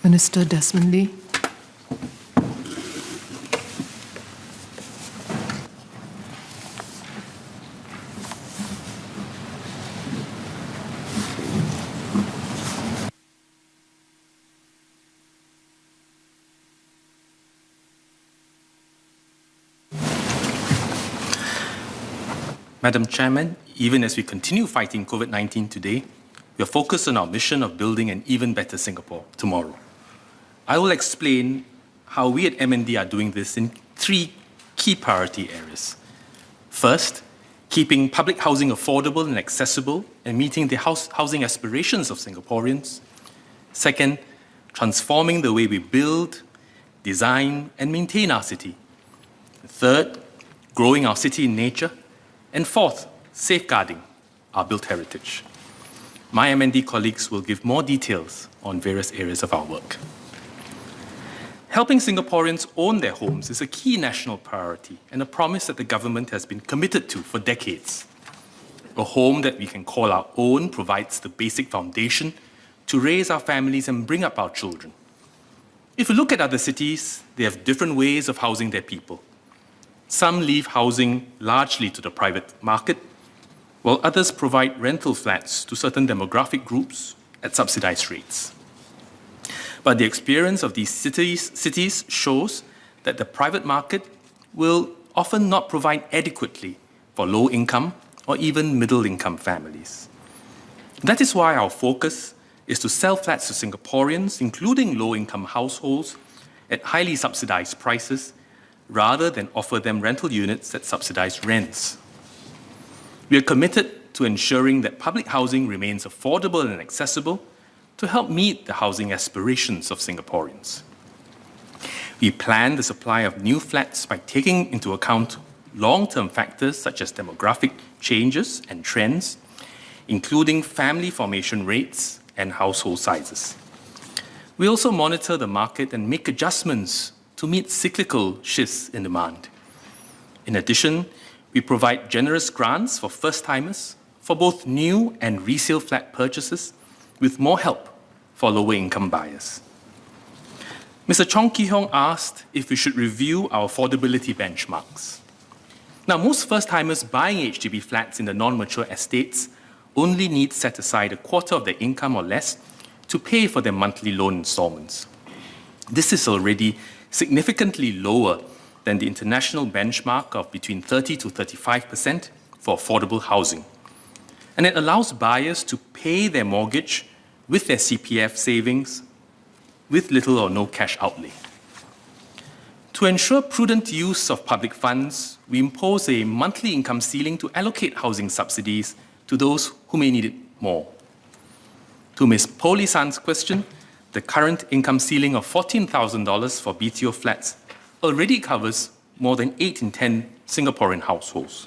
Minister Desmond Lee. Madam Chairman, even as we continue fighting COVID-19 today, we are focused on our mission of building an even better Singapore tomorrow. I will explain how we at MND are doing this in three key priority areas. First, keeping public housing affordable and accessible and meeting the housing aspirations of Singaporeans. Second, transforming the way we build, design, and maintain our city. Third, growing our city in nature. And fourth, safeguarding our built heritage. My MND colleagues will give more details on various areas of our work. Helping Singaporeans own their homes is a key national priority and a promise that the government has been committed to for decades. A home that we can call our own provides the basic foundation to raise our families and bring up our children. If you look at other cities, they have different ways of housing their people. Some leave housing largely to the private market, while others provide rental flats to certain demographic groups at subsidized rates. But the experience of these cities shows that the private market will often not provide adequately for low-income or even middle-income families. That is why our focus is to sell flats to Singaporeans, including low-income households, at highly subsidized prices, rather than offer them rental units at subsidized rents. We are committed to ensuring that public housing remains affordable and accessible to help meet the housing aspirations of Singaporeans. We plan the supply of new flats by taking into account long-term factors such as demographic changes and trends, including family formation rates and household sizes. We also monitor the market and make adjustments to meet cyclical shifts in demand. In addition, we provide generous grants for first-timers for both new and resale flat purchases, with more help for lower-income buyers. Mr. Chong Ki-hong asked if we should review our affordability benchmarks. Now, most first-timers buying HDB flats in the non-mature estates only need set aside a quarter of their income or less to pay for their monthly loan installments. This is already significantly lower than the international benchmark of between 30 to 35% for affordable housing. And it allows buyers to pay their mortgage with their CPF savings with little or no cash outlay. To ensure prudent use of public funds, we impose a monthly income ceiling to allocate housing subsidies to those who may need it more. To Ms. Poli San's question, the current income ceiling of $14,000 for BTO flats already covers more than 8 in 10 Singaporean households.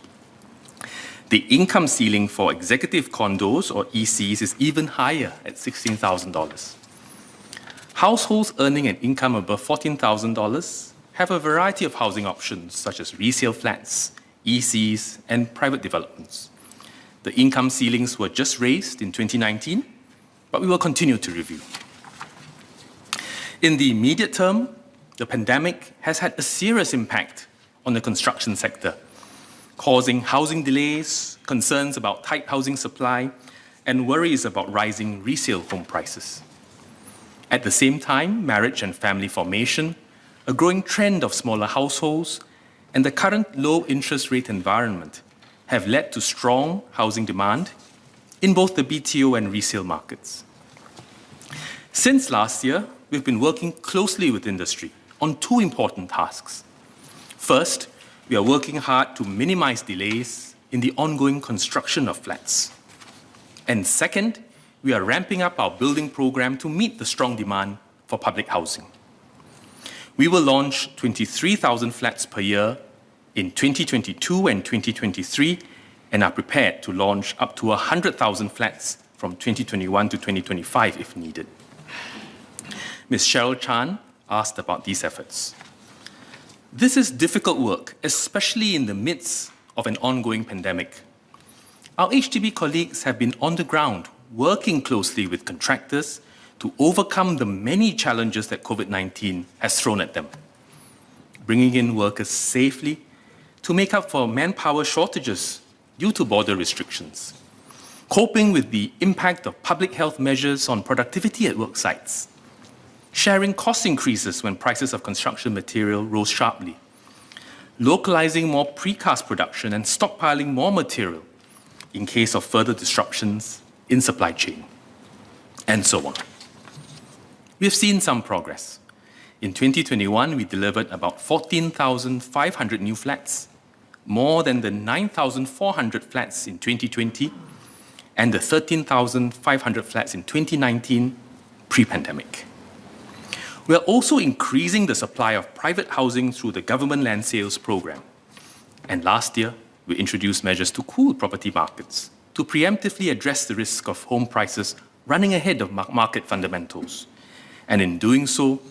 The income ceiling for executive condos or ECs is even higher at $16,000. Households earning an income above $14,000 have a variety of housing options such as resale flats, ECs, and private developments. The income ceilings were just raised in 2019, but we will continue to review. In the immediate term, the pandemic has had a serious impact on the construction sector, causing housing delays, concerns about tight housing supply, and worries about rising resale home prices. At the same time, marriage and family formation, a growing trend of smaller households, and the current low interest rate environment have led to strong housing demand in both the BTO and resale markets. Since last year, we've been working closely with industry on two important tasks. First, we are working hard to minimize delays in the ongoing construction of flats. And second, we are ramping up our building program to meet the strong demand for public housing. We will launch 23,000 flats per year in 2022 and 2023 and are prepared to launch up to 100,000 flats from 2021 to 2025 if needed. Ms. Cheryl Chan asked about these efforts. This is difficult work, especially in the midst of an ongoing pandemic. Our HDB colleagues have been on the ground working closely with contractors to overcome the many challenges that COVID-19 has thrown at them. Bringing in workers safely to make up for manpower shortages due to border restrictions. Coping with the impact of public health measures on productivity at work sites. Sharing cost increases when prices of construction material rose sharply. Localizing more precast production and stockpiling more material in case of further disruptions in supply chain, and so on. We have seen some progress. In 2021, we delivered about 14,500 new flats, more than the 9,400 flats in 2020 and the 13,500 flats in 2019 pre-pandemic. We are also increasing the supply of private housing through the government land sales program. And last year, we introduced measures to cool property markets to preemptively address the risk of home prices running ahead of market fundamentals. And in doing so,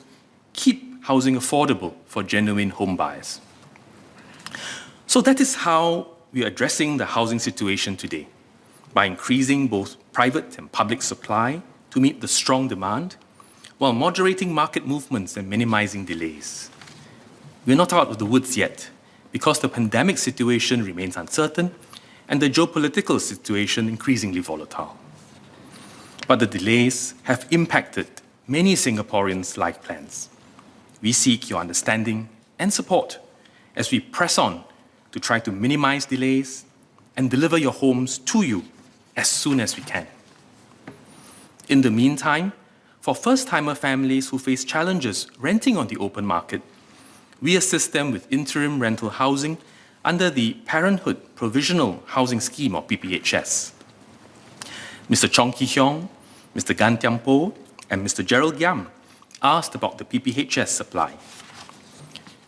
keep housing affordable for genuine home buyers. So that is how we are addressing the housing situation today, by increasing both private and public supply to meet the strong demand, while moderating market movements and minimizing delays. We're not out of the woods yet, because the pandemic situation remains uncertain and the geopolitical situation increasingly volatile. But the delays have impacted many Singaporeans' life plans. We seek your understanding and support as we press on to try to minimize delays and deliver your homes to you as soon as we can. In the meantime, for first-timer families who face challenges renting on the open market, we assist them with interim rental housing under the Parenthood Provisional Housing Scheme, or PPHS. Mr. Chong Ki Hiong, Mr. Gan Tiam Po, and Mr. Gerald Yam asked about the PPHS supply.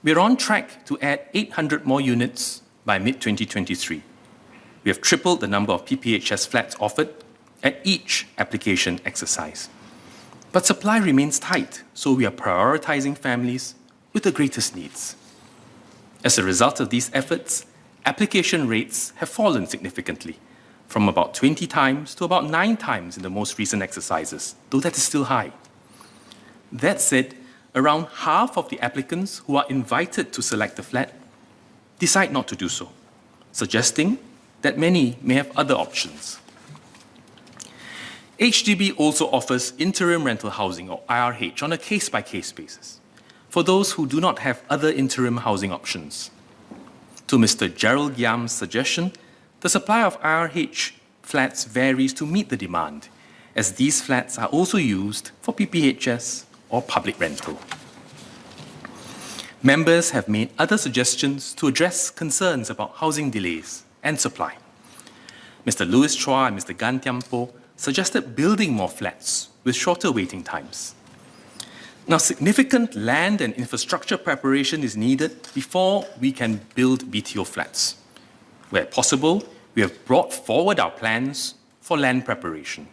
We're on track to add 800 more units by mid-2023. We have tripled the number of PPHS flats offered at each application exercise. But supply remains tight, so we are prioritizing families with the greatest needs. As a result of these efforts, application rates have fallen significantly, from about 20 times to about 9 times in the most recent exercises, though that is still high. That said, around half of the applicants who are invited to select a flat decide not to do so, suggesting that many may have other options. HDB also offers interim rental housing, or IRH, on a case-by-case basis for those who do not have other interim housing options. To Mr. Gerald Yam's suggestion, the supply of IRH flats varies to meet the demand, as these flats are also used for PPHS or public rental. Members have made other suggestions to address concerns about housing delays and supply. Mr. Louis Chua and Mr. Gan Tiam Po suggested building more flats with shorter waiting times. Now, significant land and infrastructure preparation is needed before we can build BTO flats. Where possible, we have brought forward our plans for land preparation.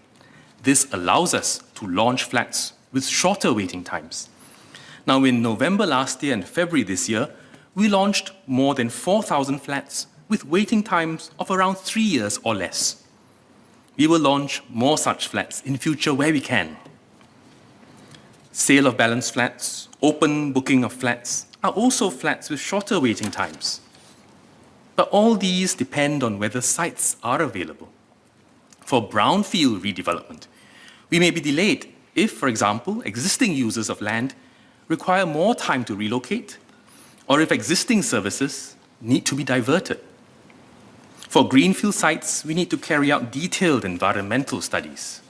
This allows us to launch flats with shorter waiting times. Now, in November last year and February this year, we launched more than 4,000 flats with waiting times of around 3 years or less. We will launch more such flats in future where we can. Sale of balance flats, open booking of flats are also flats with shorter waiting times. But all these depend on whether sites are available. For brownfield redevelopment, we may be delayed if, for example, existing users of land require more time to relocate, or if existing services need to be diverted. For greenfield sites, we need to carry out detailed environmental studies.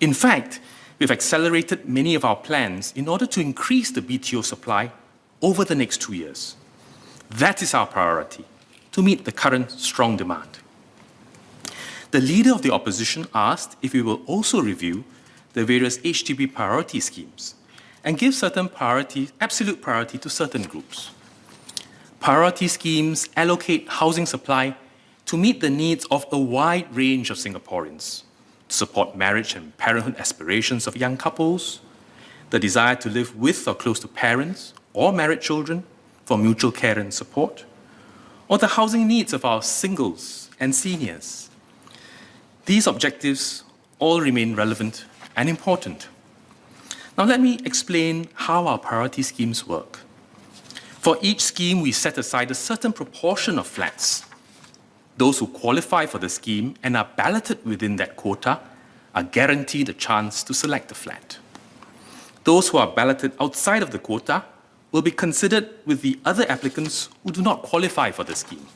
In fact, we've accelerated many of our plans in order to increase the BTO supply over the next 2 years. That is our priority, to meet the current strong demand. The leader of the opposition asked if we will also review the various HDB priority schemes and give certain priority, absolute priority to certain groups. Priority schemes allocate housing supply to meet the needs of a wide range of Singaporeans, to support marriage and parenthood aspirations of young couples, the desire to live with or close to parents or married children for mutual care and support, or the housing needs of our singles and seniors. These objectives all remain relevant and important. Now let me explain how our priority schemes work. For each scheme, we set aside a certain proportion of flats. Those who qualify for the scheme and are balloted within that quota are guaranteed a chance to select a flat. Those who are balloted outside of the quota will be considered with the other applicants who do not qualify for the scheme.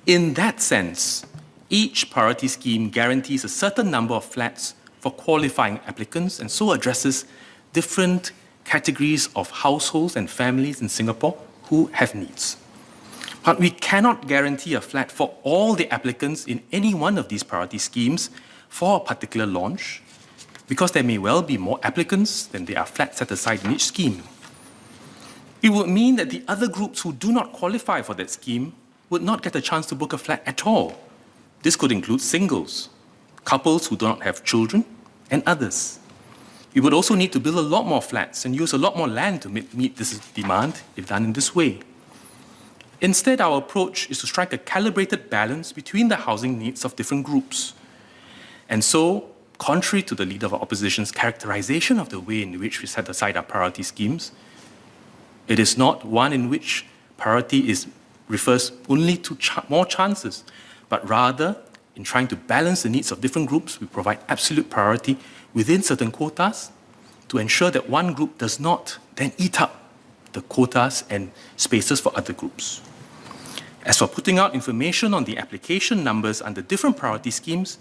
In that sense, each priority scheme guarantees a certain number of flats for qualifying applicants and so addresses different categories of households and families in Singapore who have needs. But we cannot guarantee a flat for all the applicants in any one of these priority schemes for a particular launch, because there may well be more applicants than there are flats set aside in each scheme. It would mean that the other groups who do not qualify for that scheme would not get a chance to book a flat at all. This could include singles, couples who do not have children, and others. We would also need to build a lot more flats and use a lot more land to meet this demand if done in this way. Instead, our approach is to strike a calibrated balance between the housing needs of different groups. And so, contrary to the Leader of Opposition's characterization of the way in which we set aside our priority schemes, it is not one in which priority refers only to more chances, but rather, in trying to balance the needs of different groups, we provide absolute priority within certain quotas to ensure that one group does not then eat up the quotas and spaces for other groups. As for putting out information on the application numbers under different priority schemes,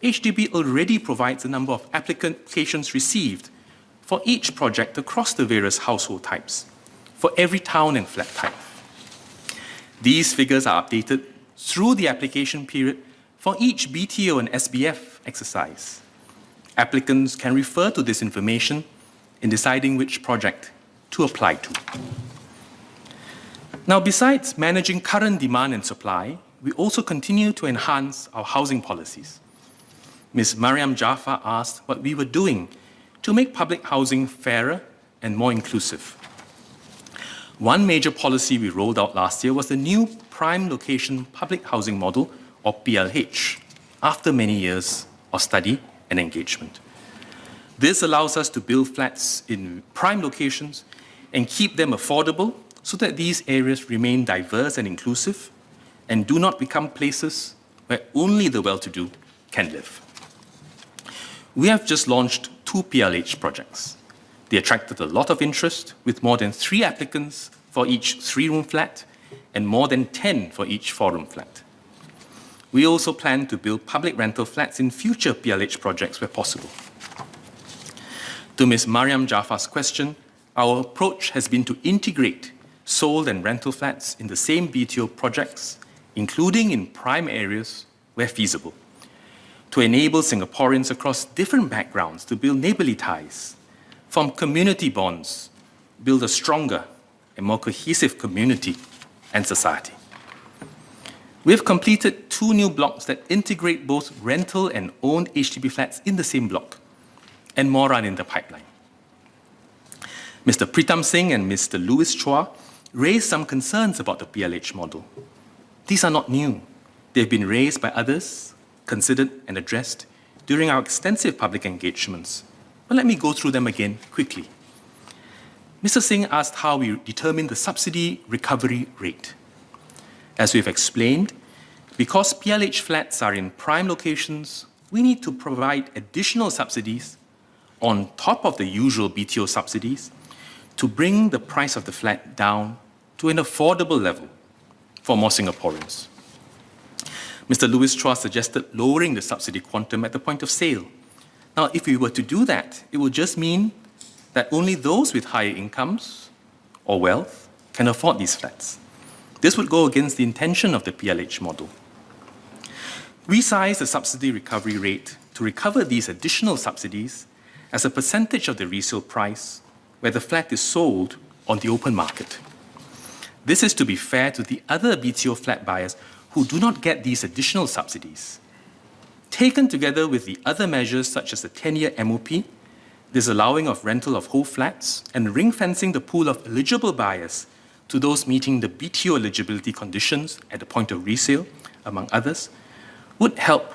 HDB already provides the number of applications received for each project across the various household types, for every town and flat type. These figures are updated through the application period for each BTO and SBF exercise. Applicants can refer to this information in deciding which project to apply to. Now, besides managing current demand and supply, we also continue to enhance our housing policies. Ms. Mariam Jaffa asked what we were doing to make public housing fairer and more inclusive. One major policy we rolled out last year was the new Prime Location Public Housing Model, or PLH, after many years of study and engagement. This allows us to build flats in prime locations and keep them affordable so that these areas remain diverse and inclusive and do not become places where only the well-to-do can live. We have just launched 2 PLH projects. They attracted a lot of interest, with more than 3 applicants for each 3-room flat and more than 10 for each 4-room flat. We also plan to build public rental flats in future PLH projects where possible. To Ms. Mariam Jaffa's question, our approach has been to integrate sold and rental flats in the same BTO projects, including in prime areas where feasible, to enable Singaporeans across different backgrounds to build neighbourly ties, form community bonds, build a stronger and more cohesive community and society. We have completed 2 new blocks that integrate both rental and owned HDB flats in the same block, and more are in the pipeline. Mr. Pritam Singh and Mr. Louis Chua raised some concerns about the PLH model. These are not new. They've been raised by others, considered and addressed during our extensive public engagements. But let me go through them again quickly. Mr. Singh asked how we determine the subsidy recovery rate. As we've explained, because PLH flats are in prime locations, we need to provide additional subsidies on top of the usual BTO subsidies to bring the price of the flat down to an affordable level for more Singaporeans. Mr. Louis Chua suggested lowering the subsidy quantum at the point of sale. Now, if we were to do that, it would just mean that only those with higher incomes or wealth can afford these flats. This would go against the intention of the PLH model. We size the subsidy recovery rate to recover these additional subsidies as a percentage of the resale price where the flat is sold on the open market. This is to be fair to the other BTO flat buyers who do not get these additional subsidies. Taken together with the other measures such as the 10-year MOP, disallowing of rental of whole flats, and ring-fencing the pool of eligible buyers to those meeting the BTO eligibility conditions at the point of resale, among others, would help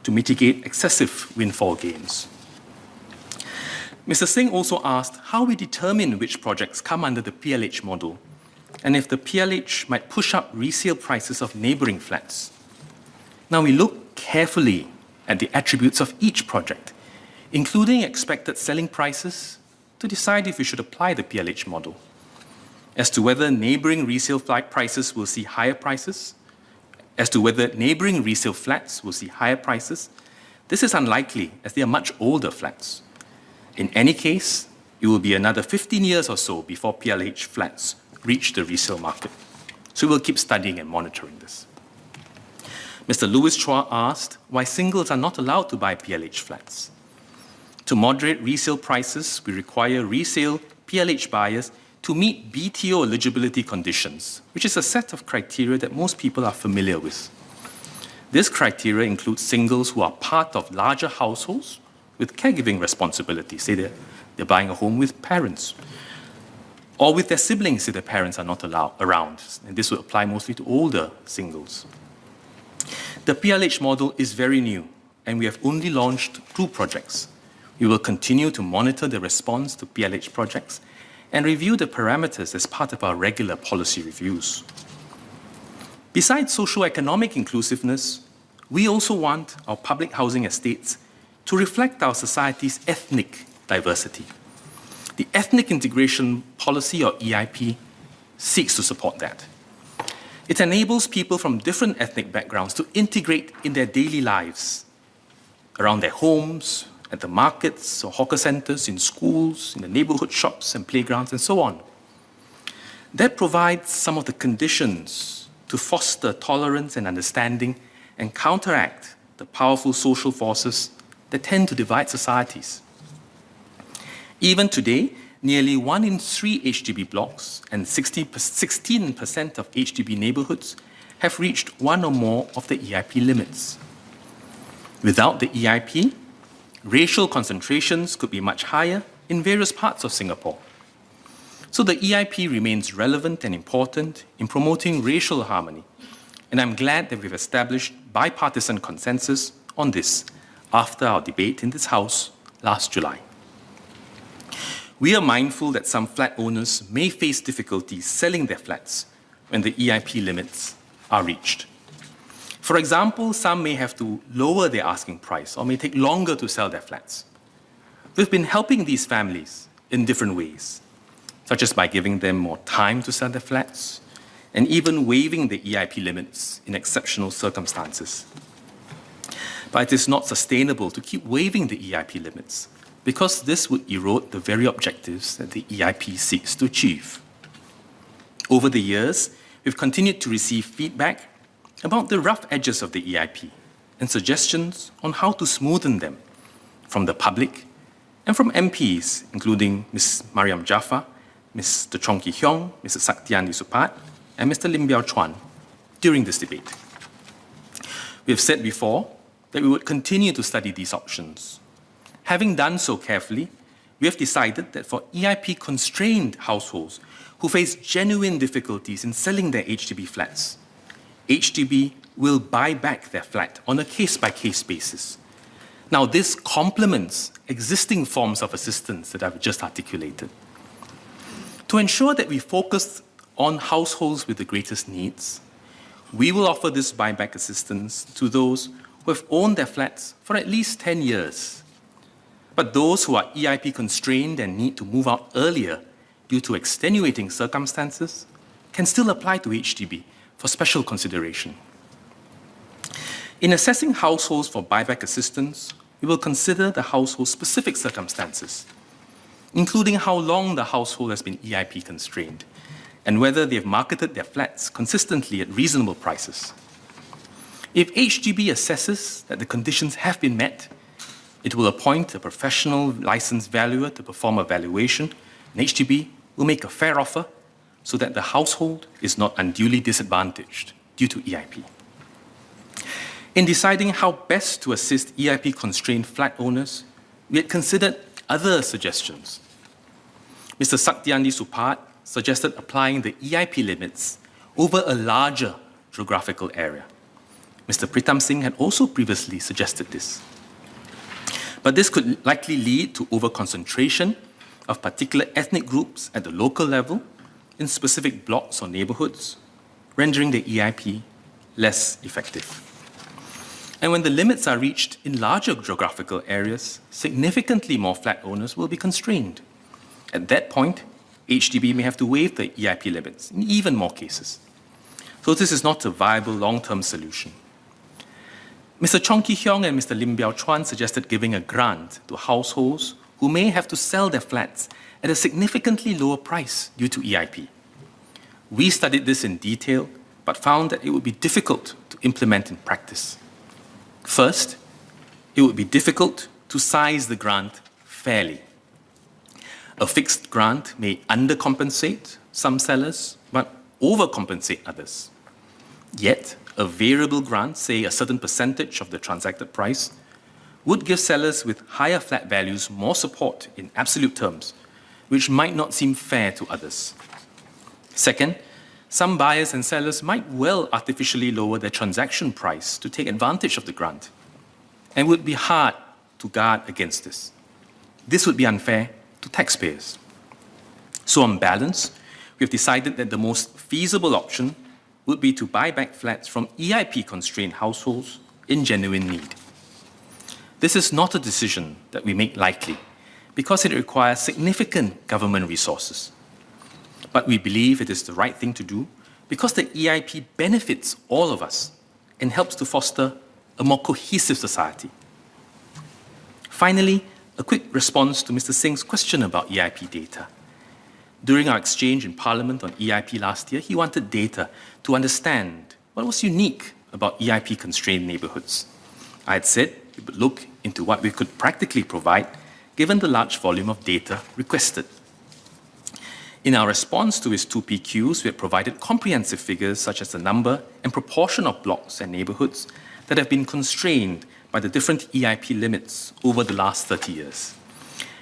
to mitigate excessive windfall gains. Mr. Singh also asked how we determine which projects come under the PLH model and if the PLH might push up resale prices of neighbouring flats. Now, we look carefully at the attributes of each project, including expected selling prices, to decide if we should apply the PLH model. As to whether neighbouring resale flat prices will see higher prices, as to whether neighbouring resale flats will see higher prices, this is unlikely as they are much older flats. In any case, it will be another 15 years or so before PLH flats reach the resale market. So we'll keep studying and monitoring this. Mr. Louis Chua asked why singles are not allowed to buy PLH flats. To moderate resale prices, we require resale PLH buyers to meet BTO eligibility conditions, which is a set of criteria that most people are familiar with. This criteria includes singles who are part of larger households with caregiving responsibilities. Say they're buying a home with parents, or with their siblings if their parents are not around. And this will apply mostly to older singles. The PLH model is very new, and we have only launched 2 projects. We will continue to monitor the response to PLH projects and review the parameters as part of our regular policy reviews. Besides socio-economic inclusiveness, we also want our public housing estates to reflect our society's ethnic diversity. The Ethnic Integration Policy, or EIP, seeks to support that. It enables people from different ethnic backgrounds to integrate in their daily lives, around their homes, at the markets or hawker centres, in schools, in the neighbourhood shops and playgrounds, and so on. That provides some of the conditions to foster tolerance and understanding and counteract the powerful social forces that tend to divide societies. Even today, nearly 1 in 3 HDB blocks and 16% of HDB neighbourhoods have reached one or more of the EIP limits. Without the EIP, racial concentrations could be much higher in various parts of Singapore. So the EIP remains relevant and important in promoting racial harmony, and I'm glad that we've established bipartisan consensus on this after our debate in this House last July. We are mindful that some flat owners may face difficulties selling their flats when the EIP limits are reached. For example, some may have to lower their asking price or may take longer to sell their flats. We've been helping these families in different ways, such as by giving them more time to sell their flats and even waiving the EIP limits in exceptional circumstances. But it is not sustainable to keep waiving the EIP limits because this would erode the very objectives that the EIP seeks to achieve. Over the years, we've continued to receive feedback about the rough edges of the EIP and suggestions on how to smoothen them from the public and from MPs, including Ms. Mariam Jaafar, Mr. Chong Ki Hiong, Mr. Saktian Lisupat, and Mr. Lim Biao Chuan during this debate. We have said before that we would continue to study these options. Having done so carefully, we have decided that for EIP-constrained households who face genuine difficulties in selling their HDB flats, HDB will buy back their flat on a case-by-case basis. Now, this complements existing forms of assistance that I've just articulated. To ensure that we focus on households with the greatest needs, we will offer this buyback assistance to those who have owned their flats for at least 10 years. But those who are EIP constrained and need to move out earlier due to extenuating circumstances can still apply to HDB for special consideration. In assessing households for buyback assistance, we will consider the household's specific circumstances, including how long the household has been EIP constrained and whether they have marketed their flats consistently at reasonable prices. If HDB assesses that the conditions have been met, it will appoint a professional licensed valuer to perform a valuation, and HDB will make a fair offer so that the household is not unduly disadvantaged due to EIP. In deciding how best to assist EIP-constrained flat owners, we had considered other suggestions. Mr. Saktian Lisupat suggested applying the EIP limits over a larger geographical area. Mr. Pritam Singh had also previously suggested this. But this could likely lead to overconcentration of particular ethnic groups at the local level in specific blocks or neighborhoods, rendering the EIP less effective. And when the limits are reached in larger geographical areas, significantly more flat owners will be constrained. At that point, HDB may have to waive the EIP limits in even more cases. So this is not a viable long-term solution. Mr. Chong Ki-hyong and Mr. Lim Biao-chuan suggested giving a grant to households who may have to sell their flats at a significantly lower price due to EIP. We studied this in detail, but found that it would be difficult to implement in practice. First, it would be difficult to size the grant fairly. A fixed grant may undercompensate some sellers, but overcompensate others. Yet, a variable grant, say a certain percentage of the transacted price, would give sellers with higher flat values more support in absolute terms, which might not seem fair to others. Second, some buyers and sellers might well artificially lower their transaction price to take advantage of the grant, and would be hard to guard against this. This would be unfair to taxpayers. So on balance, we have decided that the most feasible option would be to buy back flats from EIP-constrained households in genuine need. This is not a decision that we make lightly, because it requires significant government resources. But we believe it is the right thing to do because the EIP benefits all of us and helps to foster a more cohesive society. Finally, a quick response to Mr. Singh's question about EIP data. During our exchange in Parliament on EIP last year, he wanted data to understand what was unique about EIP-constrained neighbourhoods. I had said we would look into what we could practically provide given the large volume of data requested. In our response to his 2 PQs, we have provided comprehensive figures such as the number and proportion of blocks and neighbourhoods that have been constrained by the different EIP limits over the last 30 years,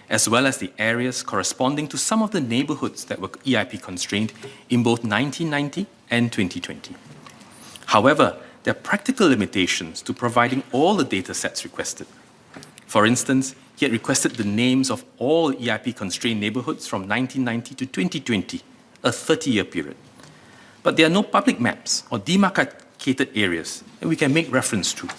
as well as the areas corresponding to some of the neighbourhoods that were EIP constrained in both 1990 and 2020. However, there are practical limitations to providing all the data sets requested. For instance, he had requested the names of all EIP-constrained neighbourhoods from 1990 to 2020, a 30-year period. But there are no public maps or demarcated areas that we can make reference to.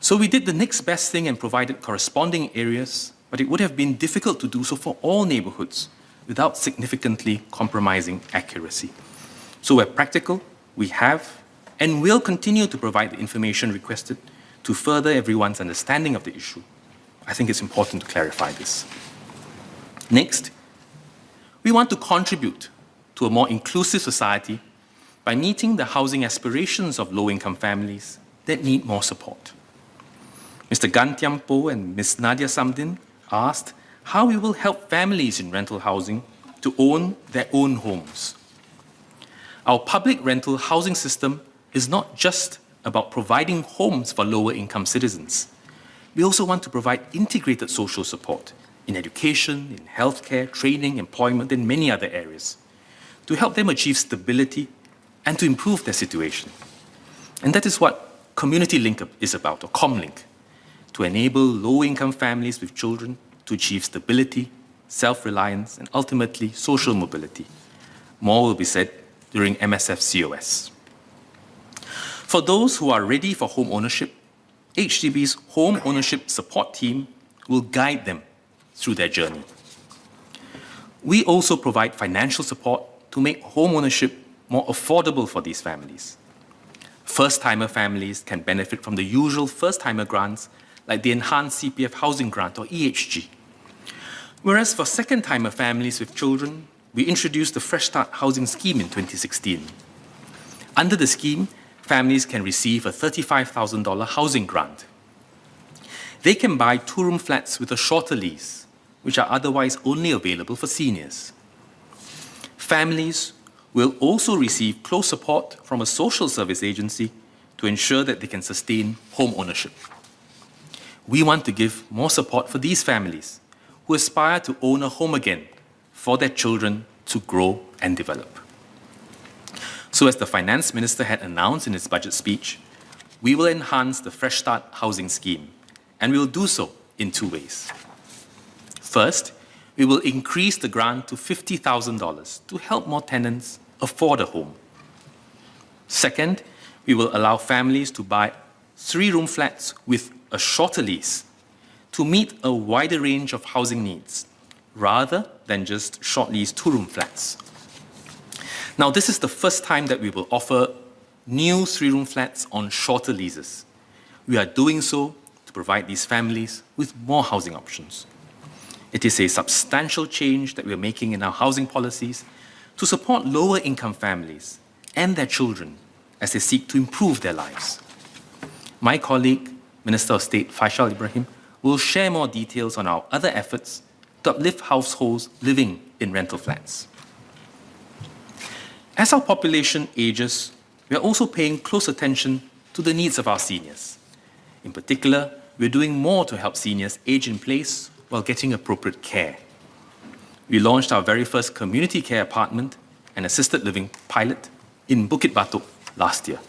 So we did the next best thing and provided corresponding areas, but it would have been difficult to do so for all neighbourhoods without significantly compromising accuracy. So where practical, we have and will continue to provide the information requested to further everyone's understanding of the issue. I think it's important to clarify this. Next, we want to contribute to a more inclusive society by meeting the housing aspirations of low-income families that need more support. Mr. Gan Tiam Po and Ms. Nadia Samdin asked how we will help families in rental housing to own their own homes. Our public rental housing system is not just about providing homes for lower-income citizens. We also want to provide integrated social support in education, in healthcare, training, employment, and many other areas to help them achieve stability and to improve their situation. And that is what Community Link is about, or ComLink, to enable low-income families with children to achieve stability, self-reliance, and ultimately social mobility. More will be said during MSF COS. For those who are ready for home ownership, HDB's Home Ownership Support Team will guide them through their journey. We also provide financial support to make home ownership more affordable for these families. First-timer families can benefit from the usual first-timer grants like the Enhanced CPF Housing Grant or EHG. Whereas for second-timer families with children, we introduced the Fresh Start Housing Scheme in 2016. Under the scheme, families can receive a $35,000 housing grant. They can buy two-room flats with a shorter lease, which are otherwise only available for seniors. Families will also receive close support from a social service agency to ensure that they can sustain home ownership. We want to give more support for these families who aspire to own a home again for their children to grow and develop. So as the Finance Minister had announced in his budget speech, we will enhance the Fresh Start Housing Scheme, and we will do so in two ways. First, we will increase the grant to $50,000 to help more tenants afford a home. Second, we will allow families to buy 3-room flats with a shorter lease to meet a wider range of housing needs, rather than just short lease 2-room flats. Now, this is the first time that we will offer new 3-room flats on shorter leases. We are doing so to provide these families with more housing options. It is a substantial change that we are making in our housing policies to support lower income families and their children as they seek to improve their lives. My colleague, Minister of State Faisal Ibrahim, will share more details on our other efforts to uplift households living in rental flats. As our population ages, we are also paying close attention to the needs of our seniors. In particular, we're doing more to help seniors age in place while getting appropriate care. We launched our very first community care apartment and assisted living pilot in Bukit Batok last year.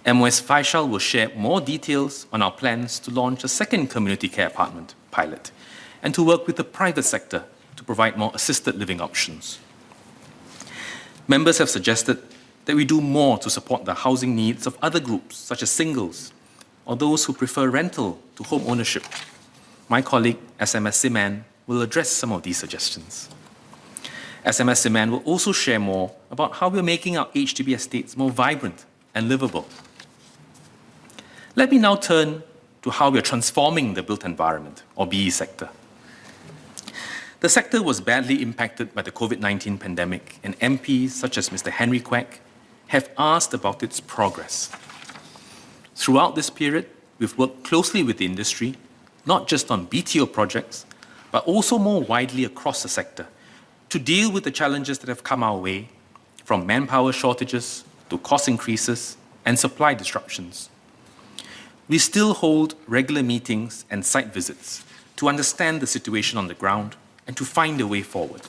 MOS Faisal will share more details on our plans to launch a second community care apartment pilot and to work with the private sector to provide more assisted living options. Members have suggested that we do more to support the housing needs of other groups, such as singles or those who prefer rental to home ownership. My colleague, SMS Siman, will address some of these suggestions. SMS Siman will also share more about how we're making our HDB estates more vibrant and livable. Let me now turn to how we're transforming the built environment, or BE sector. The sector was badly impacted by the COVID-19 pandemic, and MPs such as Mr. Henry Quek have asked about its progress. Throughout this period, we've worked closely with the industry, not just on BTO projects, but also more widely across the sector, to deal with the challenges that have come our way, from manpower shortages to cost increases and supply disruptions. We still hold regular meetings and site visits to understand the situation on the ground and to find a way forward.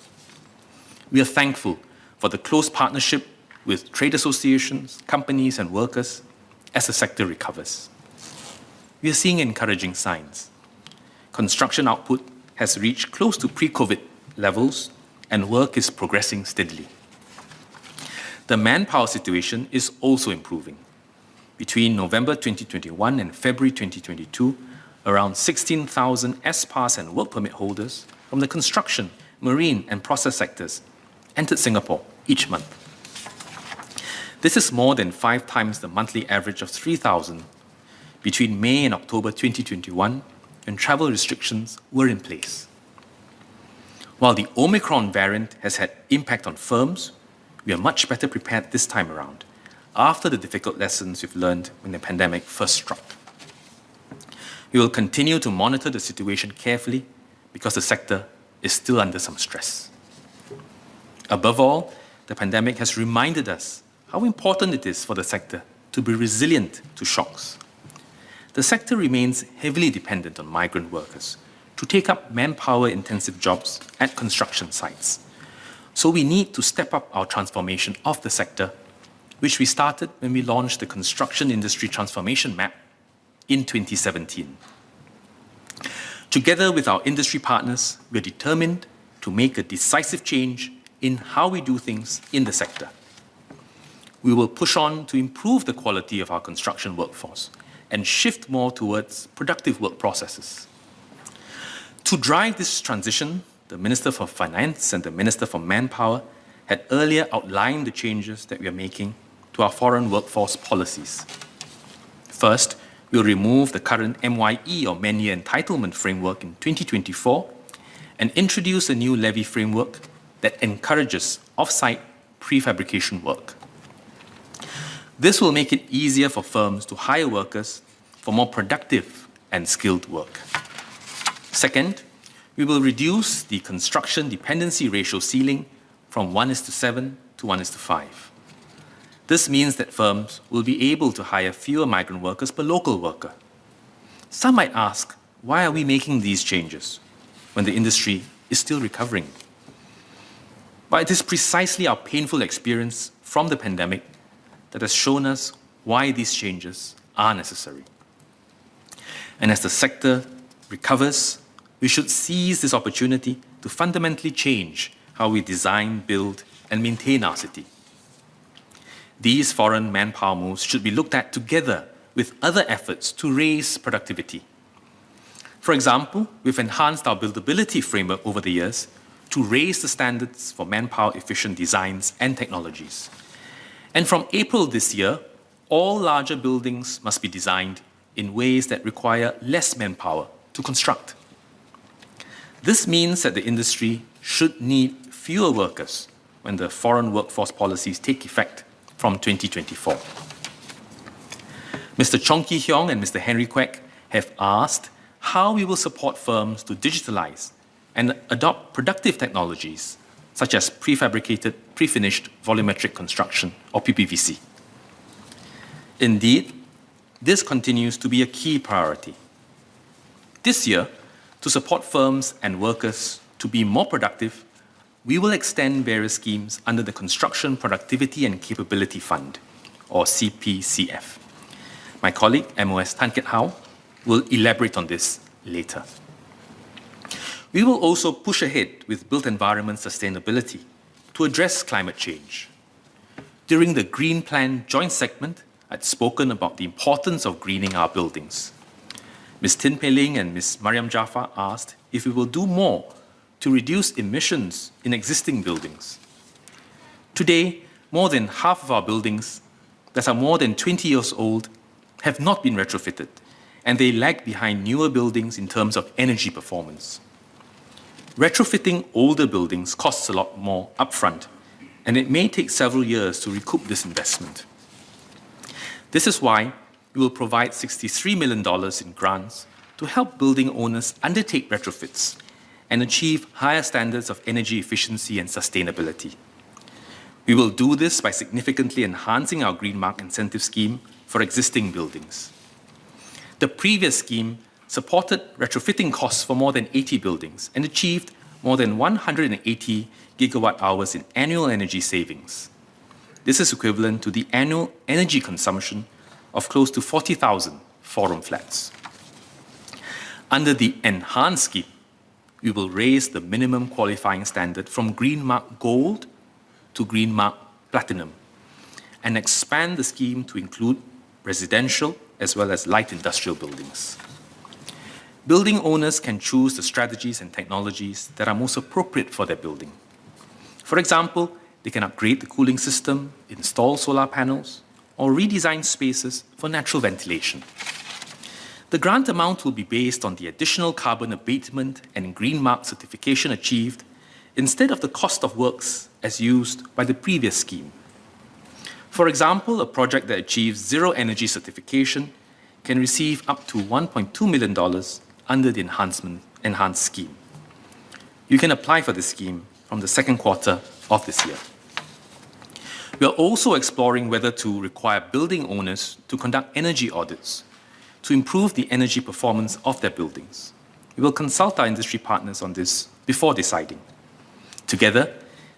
We are thankful for the close partnership with trade associations, companies, and workers as the sector recovers. We are seeing encouraging signs. Construction output has reached close to pre-COVID levels, and work is progressing steadily. The manpower situation is also improving. Between November 2021 and February 2022, around 16,000 S-Pass and work permit holders from the construction, marine, and process sectors entered Singapore each month. This is more than 5 times the monthly average of 3,000 between May and October 2021, when travel restrictions were in place. While the Omicron variant has had impact on firms, we are much better prepared this time around, after the difficult lessons we've learned when the pandemic first struck. We will continue to monitor the situation carefully because the sector is still under some stress. Above all, the pandemic has reminded us how important it is for the sector to be resilient to shocks. The sector remains heavily dependent on migrant workers to take up manpower-intensive jobs at construction sites. So we need to step up our transformation of the sector, which we started when we launched the Construction Industry Transformation Map in 2017. Together with our industry partners, we are determined to make a decisive change in how we do things in the sector. We will push on to improve the quality of our construction workforce and shift more towards productive work processes. To drive this transition, the Minister for Finance and the Minister for Manpower had earlier outlined the changes that we are making to our foreign workforce policies. First, we'll remove the current MYE or Man-Year Entitlement framework in 2024 and introduce a new levy framework that encourages off-site prefabrication work. This will make it easier for firms to hire workers for more productive and skilled work. Second, we will reduce the construction dependency ratio ceiling from 1:7 to 1:5. This means that firms will be able to hire fewer migrant workers per local worker. Some might ask, why are we making these changes when the industry is still recovering? But it is precisely our painful experience from the pandemic that has shown us why these changes are necessary. And as the sector recovers, we should seize this opportunity to fundamentally change how we design, build, and maintain our city. These foreign manpower moves should be looked at together with other efforts to raise productivity. For example, we've enhanced our buildability framework over the years to raise the standards for manpower-efficient designs and technologies. And from April this year, all larger buildings must be designed in ways that require less manpower to construct. This means that the industry should need fewer workers when the foreign workforce policies take effect from 2024. Mr. Chong Ki-hyong and Mr. Henry Kwek have asked how we will support firms to digitalize and adopt productive technologies such as prefabricated, pre-finished volumetric construction, or PPVC. Indeed, this continues to be a key priority. This year, to support firms and workers to be more productive, we will extend various schemes under the Construction Productivity and Capability Fund, or CPCF. My colleague, MOS Tan Kiat Hao, will elaborate on this later. We will also push ahead with built environment sustainability to address climate change. During the Green Plan joint segment, I'd spoken about the importance of greening our buildings. Ms. Tin Pei Ling and Ms. Mariam Jafar asked if we will do more to reduce emissions in existing buildings. Today, more than half of our buildings that are more than 20 years old have not been retrofitted, and they lag behind newer buildings in terms of energy performance. Retrofitting older buildings costs a lot more upfront, and it may take several years to recoup this investment. This is why we will provide $63 million in grants to help building owners undertake retrofits and achieve higher standards of energy efficiency and sustainability. We will do this by significantly enhancing our Green Mark incentive scheme for existing buildings. The previous scheme supported retrofitting costs for more than 80 buildings and achieved more than 180 gigawatt hours in annual energy savings. This is equivalent to the annual energy consumption of close to 40,000 four-room flats. Under the enhanced scheme, we will raise the minimum qualifying standard from Green Mark Gold to Green Mark Platinum and expand the scheme to include residential as well as light industrial buildings. Building owners can choose the strategies and technologies that are most appropriate for their building. For example, they can upgrade the cooling system, install solar panels, or redesign spaces for natural ventilation. The grant amount will be based on the additional carbon abatement and Green Mark certification achieved instead of the cost of works as used by the previous scheme. For example, a project that achieves zero energy certification can receive up to $1.2 million under the enhanced scheme. You can apply for this scheme from the second quarter of this year. We are also exploring whether to require building owners to conduct energy audits to improve the energy performance of their buildings. We will consult our industry partners on this before deciding. Together,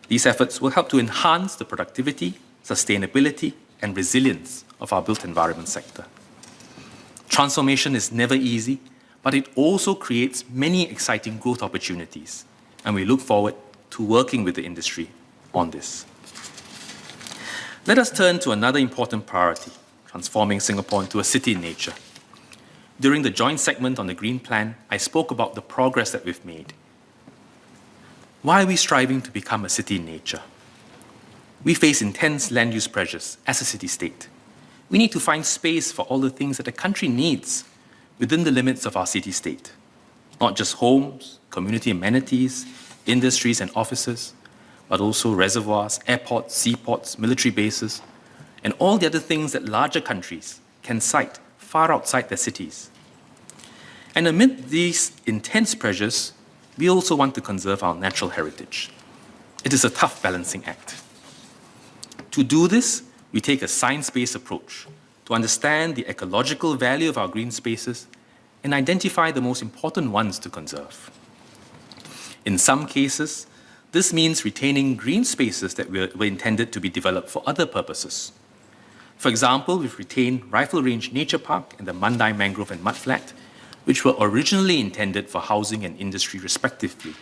these efforts will help to enhance the productivity, sustainability, and resilience of our built environment sector. Transformation is never easy, but it also creates many exciting growth opportunities, and we look forward to working with the industry on this. Let us turn to another important priority, transforming Singapore into a city in nature. During the joint segment on the Green Plan, I spoke about the progress that we've made. Why are we striving to become a city in nature? We face intense land use pressures as a city-state. We need to find space for all the things that the country needs within the limits of our city-state. Not just homes, community amenities, industries and offices, but also reservoirs, airports, seaports, military bases, and all the other things that larger countries can cite far outside their cities. And amid these intense pressures, we also want to conserve our natural heritage. It is a tough balancing act. To do this, we take a science-based approach to understand the ecological value of our green spaces and identify the most important ones to conserve. In some cases, this means retaining green spaces that were intended to be developed for other purposes. For example, we've retained Rifle Range Nature Park and the Mandai Mangrove and Mudflat which were originally intended for housing and industry respectively,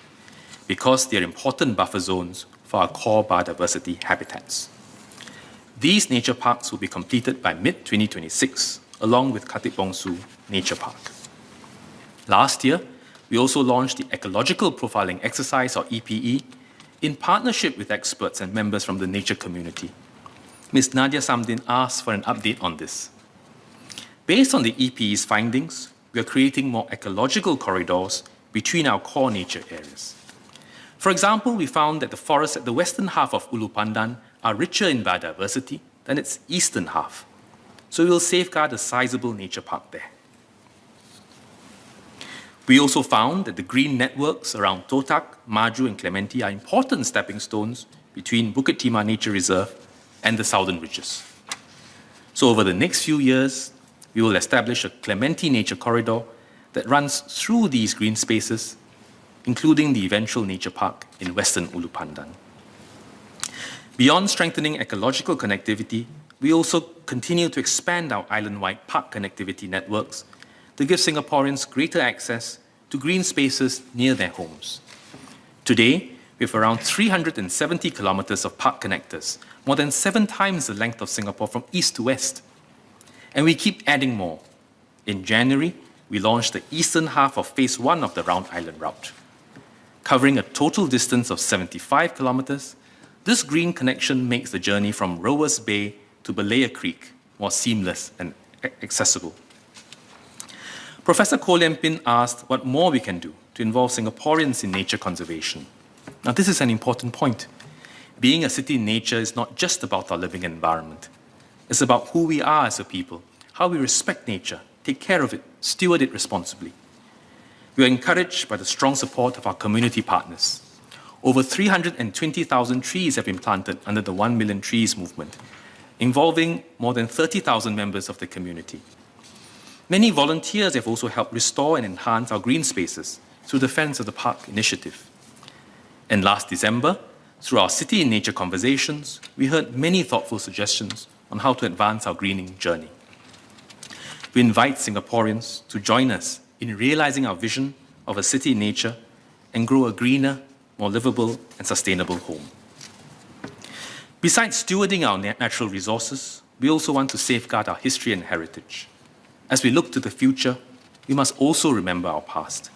because they are important buffer zones for our core biodiversity habitats. These nature parks will be completed by mid-2026, along with Khatib Bongsu Nature Park. Last year, we also launched the Ecological Profiling Exercise, or EPE, in partnership with experts and members from the nature community. Ms. Nadia Samdin asked for an update on this. Based on the EPE's findings, we are creating more ecological corridors between our core nature areas. For example, we found that the forests at the western half of Ulu Pandan are richer in biodiversity than its eastern half. So we will safeguard a sizable nature park there. We also found that the green networks around Totak, Maju, and Clementi are important stepping stones between Bukit Timah Nature Reserve and the southern ridges. So over the next few years, we will establish a Clementi Nature Corridor that runs through these green spaces, including the eventual nature park in western Ulu Pandan. Beyond strengthening ecological connectivity, we also continue to expand our island-wide park connectivity networks to give Singaporeans greater access to green spaces near their homes. Today, we have around 370 kilometers of park connectors, more than 7 times the length of Singapore from east to west. And we keep adding more. In January, we launched the eastern half of Phase 1 of the Round Island route. Covering a total distance of 75 kilometers, this green connection makes the journey from Rowers Bay to Balea Creek more seamless and accessible. Professor Koh Lian Pin asked what more we can do to involve Singaporeans in nature conservation. Now, this is an important point. Being a city in nature is not just about our living environment. It's about who we are as a people, how we respect nature, take care of it, steward it responsibly. We are encouraged by the strong support of our community partners. Over 320,000 trees have been planted under the 1 Million Trees movement, involving more than 30,000 members of the community. Many volunteers have also helped restore and enhance our green spaces through the Fence of the Park initiative. And last December, through our City in Nature conversations, we heard many thoughtful suggestions on how to advance our greening journey. We invite Singaporeans to join us in realizing our vision of a city in nature and grow a greener, more livable and sustainable home. Besides stewarding our natural resources, we also want to safeguard our history and heritage. As we look to the future, we must also remember our past.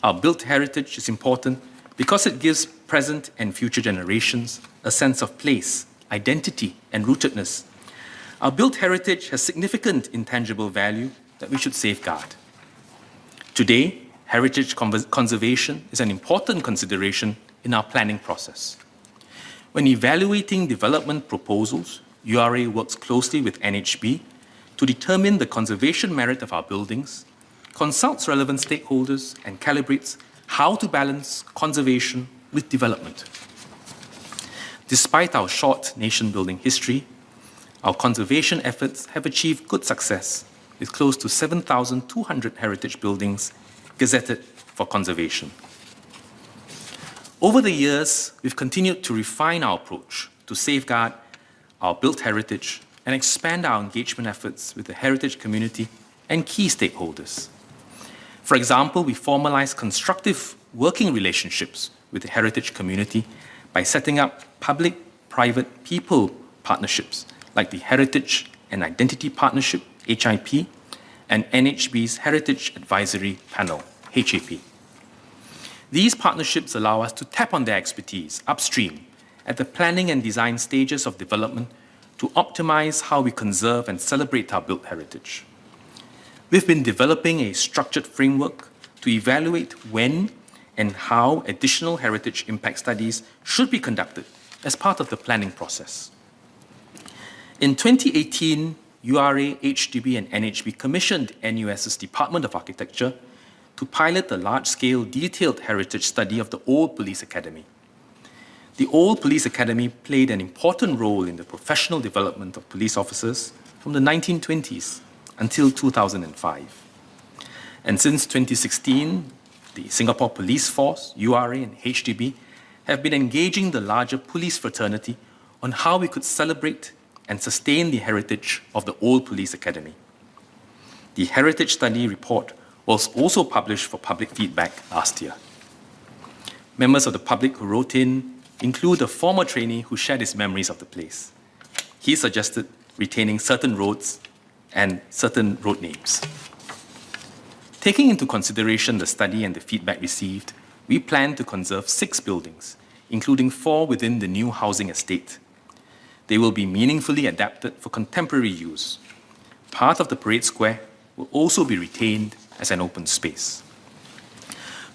Our built heritage is important because it gives present and future generations a sense of place, identity, and rootedness. Our built heritage has significant intangible value that we should safeguard. Today, heritage conservation is an important consideration in our planning process. When evaluating development proposals, URA works closely with NHB to determine the conservation merit of our buildings, consults relevant stakeholders, and calibrates how to balance conservation with development. Despite our short nation-building history, our conservation efforts have achieved good success, with close to 7,200 heritage buildings gazetted for conservation. Over the years, we've continued to refine our approach to safeguard our built heritage and expand our engagement efforts with the heritage community and key stakeholders. For example, we formalize constructive working relationships with the heritage community by setting up public-private people partnerships like the Heritage and Identity Partnership, HIP, and NHB's Heritage Advisory Panel, HAP. These partnerships allow us to tap on their expertise upstream at the planning and design stages of development to optimize how we conserve and celebrate our built heritage. We've been developing a structured framework to evaluate when and how additional heritage impact studies should be conducted as part of the planning process. In 2018, URA, HDB, and NHB commissioned NUS's Department of Architecture to pilot a large-scale detailed heritage study of the old police academy. The old police academy played an important role in the professional development of police officers from the 1920s until 2005. And since 2016, the Singapore Police Force, URA, and HDB have been engaging the larger police fraternity on how we could celebrate and sustain the heritage of the old police academy. The Heritage Study Report was also published for public feedback last year. Members of the public who wrote in include a former trainee who shared his memories of the place. He suggested retaining certain roads and certain road names. Taking into consideration the study and the feedback received, we plan to conserve 6 buildings, including 4 within the new housing estate. They will be meaningfully adapted for contemporary use. Part of the parade square will also be retained as an open space.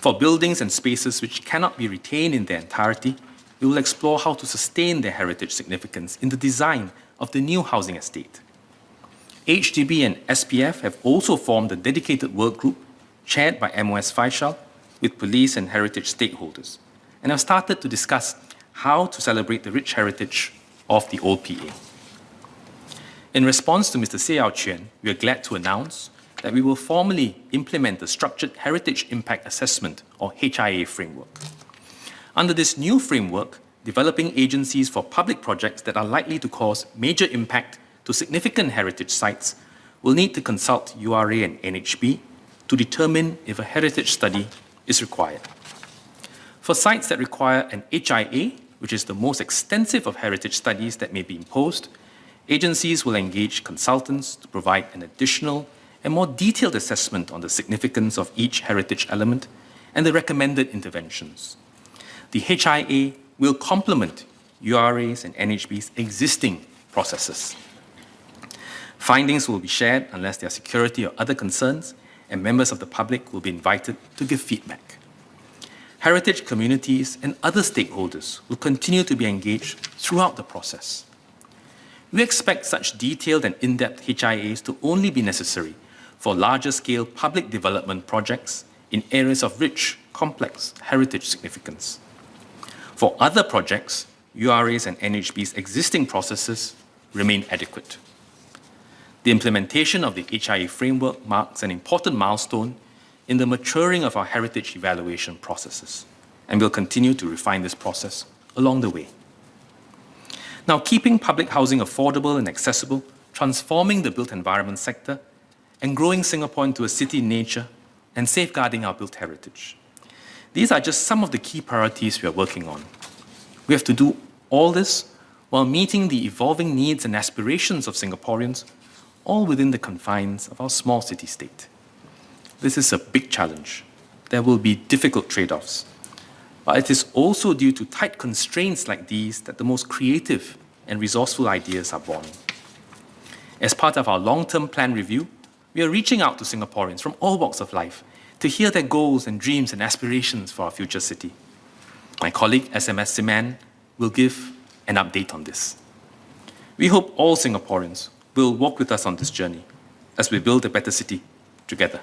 For buildings and spaces which cannot be retained in their entirety, we will explore how to sustain their heritage significance in the design of the new housing estate. HDB and SPF have also formed a dedicated work group chaired by MOS Faisal with police and heritage stakeholders, and have started to discuss how to celebrate the rich heritage of the old PA. In response to Mr. Seow Chuan, we are glad to announce that we will formally implement the Structured Heritage Impact Assessment, or HIA framework. Under this new framework, developing agencies for public projects that are likely to cause major impact to significant heritage sites will need to consult URA and NHB to determine if a heritage study is required. For sites that require an HIA, which is the most extensive of heritage studies that may be imposed, agencies will engage consultants to provide an additional and more detailed assessment on the significance of each heritage element and the recommended interventions. The HIA will complement URA's and NHB's existing processes. Findings will be shared unless there are security or other concerns, and members of the public will be invited to give feedback. Heritage communities and other stakeholders will continue to be engaged throughout the process. We expect such detailed and in-depth HIAs to only be necessary for larger-scale public development projects in areas of rich, complex heritage significance. For other projects, URA's and NHB's existing processes remain adequate. The implementation of the HIA framework marks an important milestone in the maturing of our heritage evaluation processes, and we'll continue to refine this process along the way. Now, keeping public housing affordable and accessible, transforming the built environment sector, and growing Singapore into a city in nature, and safeguarding our built heritage. These are just some of the key priorities we are working on. We have to do all this while meeting the evolving needs and aspirations of Singaporeans, all within the confines of our small city-state. This is a big challenge. There will be difficult trade-offs. But it is also due to tight constraints like these that the most creative and resourceful ideas are born. As part of our long-term plan review, we are reaching out to Singaporeans from all walks of life to hear their goals and dreams and aspirations for our future city. My colleague, SMS Siman, will give an update on this. We hope all Singaporeans will walk with us on this journey as we build a better city together.